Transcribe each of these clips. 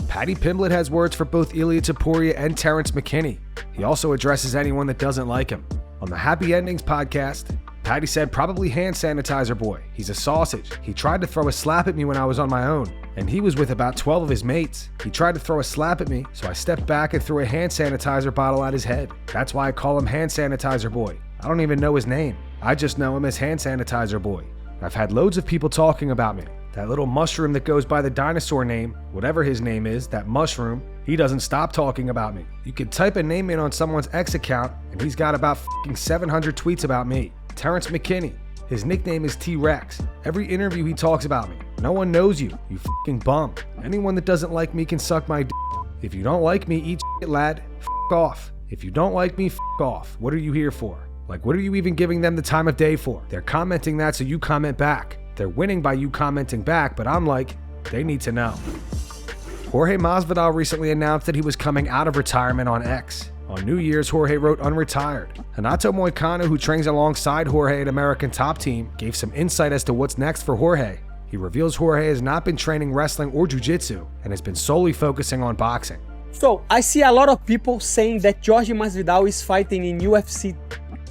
Paddy Pimblett has words for both Ilia Topuria and Terrence McKinney. He also addresses anyone that doesn't like him. On the Happy Endings podcast, Paddy said probably hand sanitizer boy. He's a sausage. He tried to throw a slap at me when I was on my own, and he was with about 12 of his mates. He tried to throw a slap at me, so I stepped back and threw a hand sanitizer bottle at his head. That's why I call him hand sanitizer boy. I don't even know his name. I just know him as hand sanitizer boy. I've had loads of people talking about me. That little mushroom that goes by the dinosaur name, whatever his name is, that mushroom, he doesn't stop talking about me. You could type a name in on someone's X account, and he's got about 700 tweets about me. Terrence McKinney. His nickname is T-Rex. Every interview he talks about me. No one knows you, you f***ing bum. Anyone that doesn't like me can suck my d***. If you don't like me, eat shit, lad. F*** off. If you don't like me, f*** off. What are you here for? Like, what are you even giving them the time of day for? They're commenting that so you comment back. They're winning by you commenting back, but I'm like, they need to know. Jorge Masvidal recently announced that he was coming out of retirement on X. On New Year's, Jorge wrote unretired. Hanato Moicano, who trains alongside Jorge at American Top Team, gave some insight as to what's next for Jorge. He reveals Jorge has not been training wrestling or jiu-jitsu and has been solely focusing on boxing. So, I see a lot of people saying that Jorge Masvidal is fighting in UFC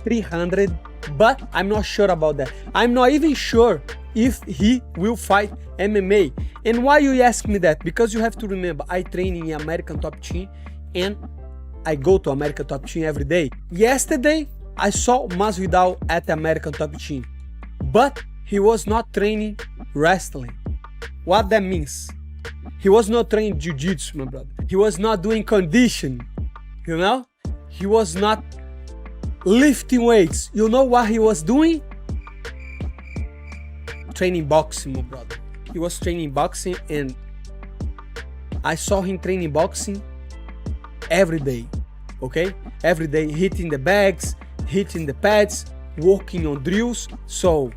300, but I'm not sure about that. I'm not even sure if he will fight MMA. And why you ask me that? Because you have to remember, I train in American Top Team and I go to American Top Team every day. Yesterday, I saw Masvidal at the American Top Team, but he was not training wrestling. What that means? He was not training jiu-jitsu, my brother. He was not doing conditioning, you know? He was not lifting weights. You know what he was doing? Training boxing, my brother. He was training boxing, and I saw him training boxing every day, okay? Every day, hitting the bags, hitting the pads, working on drills. So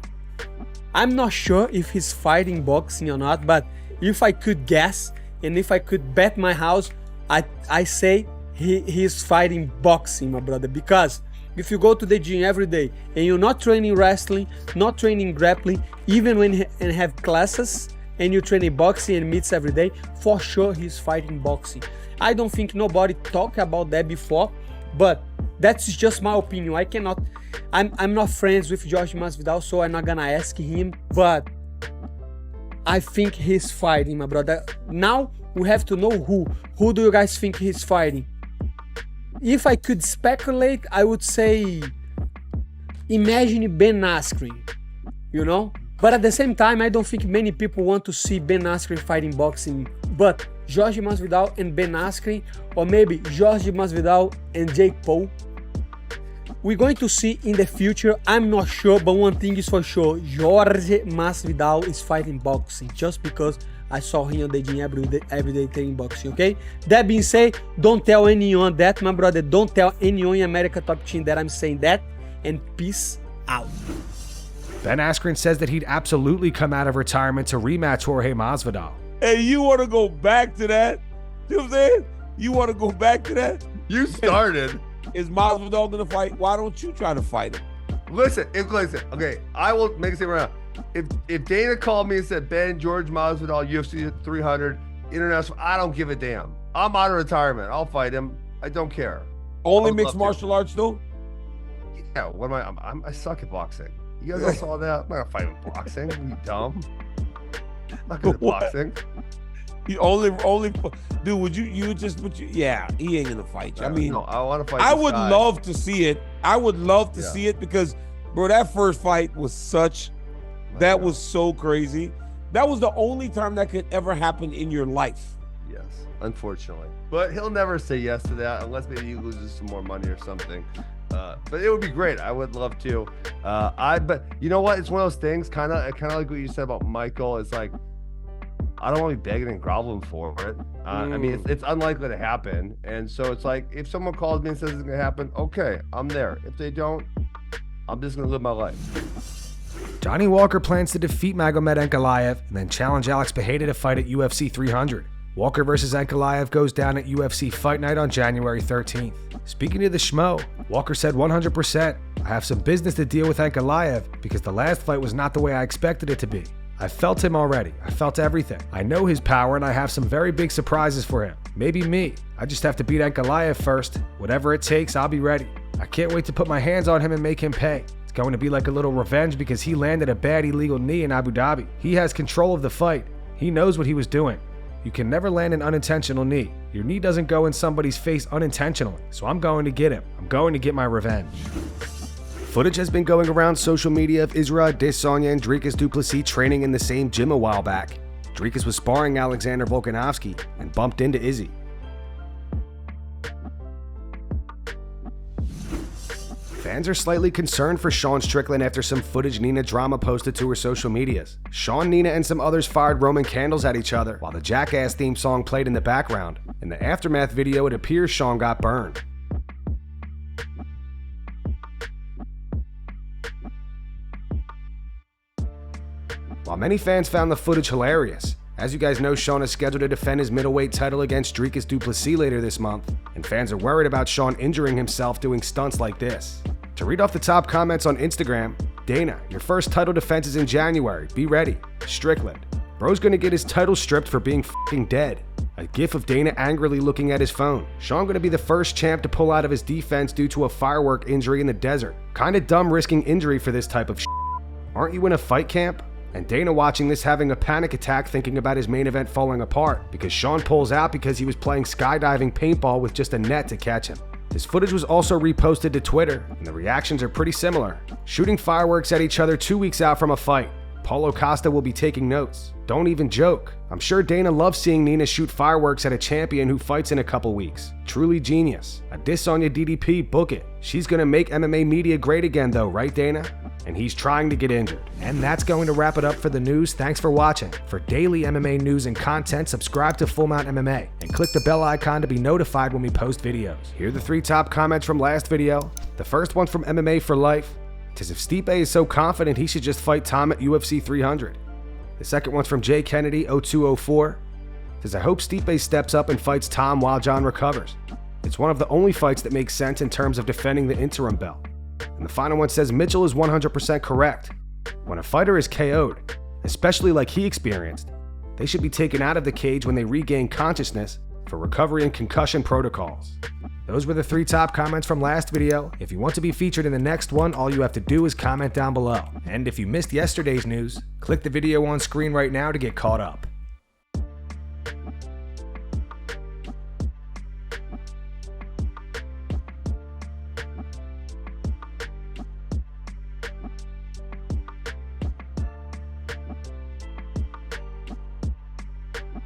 I'm not sure if he's fighting boxing or not, but if I could guess and if I could bet my house, I say he's fighting boxing, my brother. Because if you go to the gym every day and you're not training wrestling, not training grappling, even when you have classes and you're training boxing and meets every day, for sure he's fighting boxing. I don't think nobody talked about that before, but that's just my opinion. I'm not friends with Jorge Masvidal, so I'm not gonna ask him, but I think he's fighting, my brother. Now we have to know who. Who do you guys think he's fighting? If I could speculate, I would say, imagine Ben Askren, you know? But at the same time, I don't think many people want to see Ben Askren fighting boxing. But Jorge Masvidal and Ben Askren, or maybe Jorge Masvidal and Jake Paul, we're going to see in the future. I'm not sure, but one thing is for sure, Jorge Masvidal is fighting boxing, just because I saw him on the gym every day training boxing, okay? That being said, don't tell anyone that, my brother. Don't tell anyone in America Top Team that I'm saying that, and peace out. Ben Askren says that he'd absolutely come out of retirement to rematch Jorge Masvidal. Hey, you want to go back to that? You know what I'm saying? You want to go back to that? You started. Is Masvidal gonna fight? Why don't you try to fight him? Listen, okay, I will make a statement right now. If Dana called me and said, Ben, George Masvidal, UFC 300, international, I don't give a damn. I'm out of retirement. I'll fight him. I don't care. Only mixed martial arts, though? Yeah, what am I suck at boxing. You guys all saw that? I'm not gonna fight with boxing. Are you dumb? I'm not good at boxing. You only, dude. Yeah, he ain't gonna fight you. I mean, no, I want to fight. I would love to see it. I would love to see it because, bro, that first fight was that was so crazy. That was the only time that could ever happen in your life. Yes, unfortunately. But he'll never say yes to that unless maybe he loses some more money or something. But it would be great. I would love to. But you know what? It's one of those things, kind of like what you said about Michael. It's like, I don't want to be begging and groveling for it. I mean, it's unlikely to happen. And so it's like, if someone calls me and says it's going to happen, okay, I'm there. If they don't, I'm just going to live my life. Johnny Walker plans to defeat Magomed Ankalaev and then challenge Alex Pereira to fight at UFC 300. Walker versus Ankalaev goes down at UFC Fight Night on January 13th. Speaking to the Schmo, Walker said 100%, I have some business to deal with Ankalaev because the last fight was not the way I expected it to be. I felt him already. I felt everything. I know his power and I have some very big surprises for him. Maybe me. I just have to beat Ankalaev first. Whatever it takes, I'll be ready. I can't wait to put my hands on him and make him pay. It's going to be like a little revenge because he landed a bad illegal knee in Abu Dhabi. He has control of the fight. He knows what he was doing. You can never land an unintentional knee. Your knee doesn't go in somebody's face unintentionally. So I'm going to get him. I'm going to get my revenge. Footage has been going around social media of Israel Adesanya and Dricus du Plessis training in the same gym a while back. Dricus was sparring Alexander Volkanovski and bumped into Izzy. Fans are slightly concerned for Sean Strickland after some footage Nina Drama posted to her social medias. Sean, Nina, and some others fired Roman candles at each other while the Jackass theme song played in the background. In the aftermath video, it appears Sean got burned. While many fans found the footage hilarious, as you guys know, Sean is scheduled to defend his middleweight title against Dricus du Plessis later this month, and fans are worried about Sean injuring himself doing stunts like this. To read off the top comments on Instagram, Dana, your first title defense is in January, be ready. Strickland, bro's gonna get his title stripped for being f***ing dead. A gif of Dana angrily looking at his phone. Sean gonna be the first champ to pull out of his defense due to a firework injury in the desert. Kinda dumb risking injury for this type of shit. Aren't you in a fight camp? And Dana watching this having a panic attack thinking about his main event falling apart because Sean pulls out because he was playing skydiving paintball with just a net to catch him. This footage was also reposted to Twitter, and the reactions are pretty similar. Shooting fireworks at each other 2 weeks out from a fight. Paulo Costa will be taking notes. Don't even joke. I'm sure Dana loves seeing Nina shoot fireworks at a champion who fights in a couple weeks. Truly genius. Adesanya DDP, book it. She's gonna make MMA media great again though, right Dana? And he's trying to get injured. And that's going to wrap it up for the news. Thanks for watching. For daily MMA news and content, subscribe to Full Mount MMA and click the bell icon to be notified when we post videos. Here are the 3 top comments from last video. The first one's from MMA for Life. It says if Stipe is so confident, he should just fight Tom at UFC 300. The second one's from Jay Kennedy 0204. It says I hope Stipe steps up and fights Tom while John recovers. It's one of the only fights that makes sense in terms of defending the interim belt. And the final one says Mitchell is 100% correct. When a fighter is KO'd, especially like he experienced, they should be taken out of the cage when they regain consciousness for recovery and concussion protocols. Those were the 3 top comments from last video. If you want to be featured in the next one, all you have to do is comment down below. And if you missed yesterday's news, click the video on screen right now to get caught up.